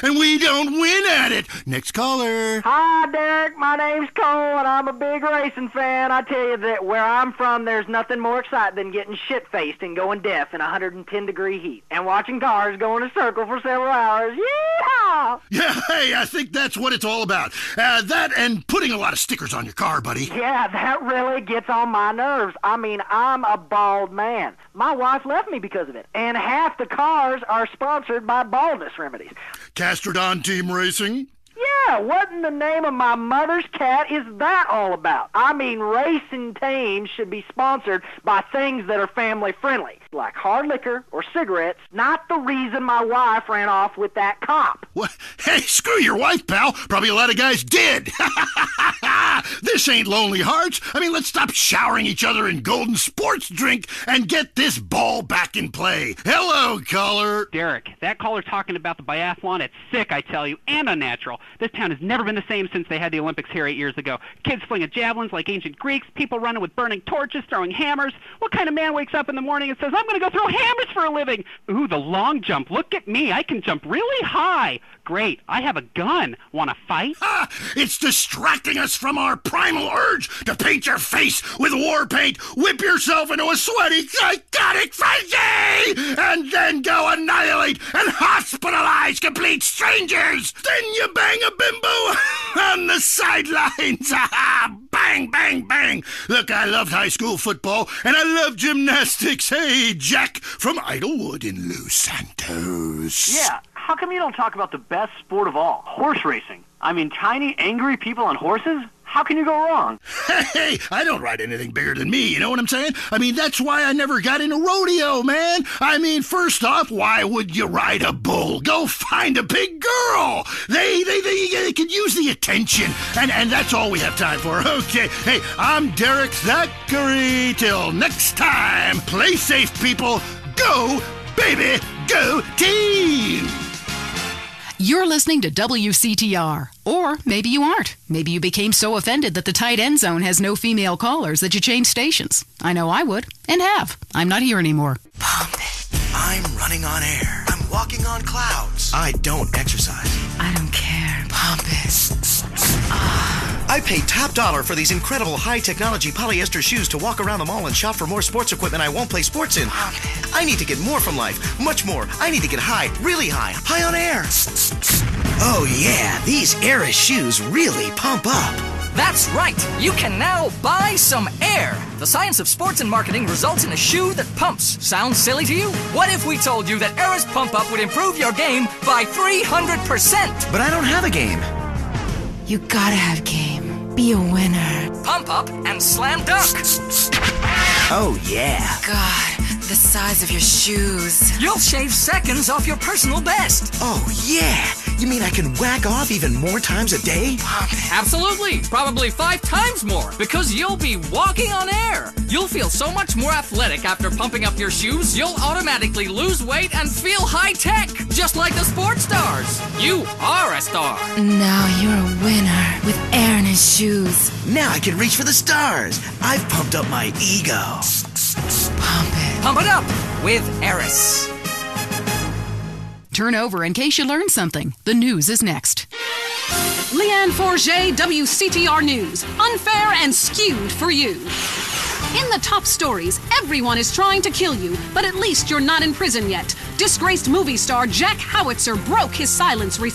and we don't win at it. Next caller. Hi, Derek. My name's Cole, and I'm a big racing fan. I tell you that where I'm from, there's nothing more exciting than getting shit-faced and going deaf in 110-degree heat and watching cars go in a circle for several hours. Yeehaw! Yeah, hey, I think that's what it's all about. That and putting a lot of stickers on your car, buddy. Yeah, that really gets on my nerves. I mean, I'm a bald man. My wife left me because of it, and half the cars are sponsored by baldness remedies. Castrodon Team Racing? Yeah, what in the name of my mother's cat is that all about? I mean, racing teams should be sponsored by things that are family-friendly, like hard liquor or cigarettes, not the reason my wife ran off with that cop. What? Hey, screw your wife, pal. Probably a lot of guys did. This ain't Lonely Hearts. I mean, let's stop showering each other in golden sports drink and get this ball back in play. Hello, caller. Derek, that caller talking about the biathlon, it's sick, I tell you, and unnatural. This town has never been the same since they had the Olympics here 8 years ago. Kids flinging javelins like ancient Greeks, people running with burning torches, throwing hammers. What kind of man wakes up in the morning and says, I'm going to go throw hammers for a living? Ooh, the long jump. Look at me. I can jump really high. Great. I have a gun. Want to fight? Ha! It's distracting us from our primal urge to paint your face with war paint, whip yourself into a sweaty, psychotic frenzy, and then go annihilate and hospitalize complete strangers. Then you bang a bimbo on the sidelines. Bang, bang, bang. Look, I loved high school football, and I love gymnastics. Hey, Jack from Idlewood in Los Santos. Yeah, how come you don't talk about the best sport of all, horse racing? I mean, tiny, angry people on horses? How can you go wrong? Hey, I don't ride anything bigger than me, you know what I'm saying? I mean, that's why I never got into rodeo, man. I mean, first off, why would you ride a bull? Go find a big girl. They could use the attention, and that's all we have time for. Okay, hey, I'm Derek Zachary. Till next time, play safe, people. Go, baby, go team! You're listening to WCTR. Or maybe you aren't. Maybe you became so offended that the tight end zone has no female callers that you changed stations. I know I would, and have. I'm not here anymore. Pump it. I'm running on air. I'm walking on clouds. I don't exercise. I don't care. Pump it. I paid top dollar for these incredible high-technology polyester shoes to walk around the mall and shop for more sports equipment I won't play sports in. I need to get more from life. Much more. I need to get high. Really high. High on air. Oh, yeah. These Air shoes really pump up. That's right. You can now buy some air. The science of sports and marketing results in a shoe that pumps. Sounds silly to you? What if we told you that Air's Pump Up would improve your game by 300%? But I don't have a game. You gotta have game. Be a winner. Pump up and slam dunk. Oh, yeah. God, the size of your shoes. You'll shave seconds off your personal best. Oh, yeah. You mean I can whack off even more times a day? Absolutely. Probably 5 times more, because you'll be walking on air. You'll feel so much more athletic after pumping up your shoes, you'll automatically lose weight and feel high-tech, just like the sports stars. You are a star. Now you're a winner with air in his shoes. Now I can reach for the stars. I've pumped up my ego. Pump it. Pump it up with Eris. Turn over in case you learned something. The news is next. Leanne Forget, WCTR News. Unfair and skewed for you. In the top stories, everyone is trying to kill you, but at least you're not in prison yet. Disgraced movie star Jack Howitzer broke his silence recently.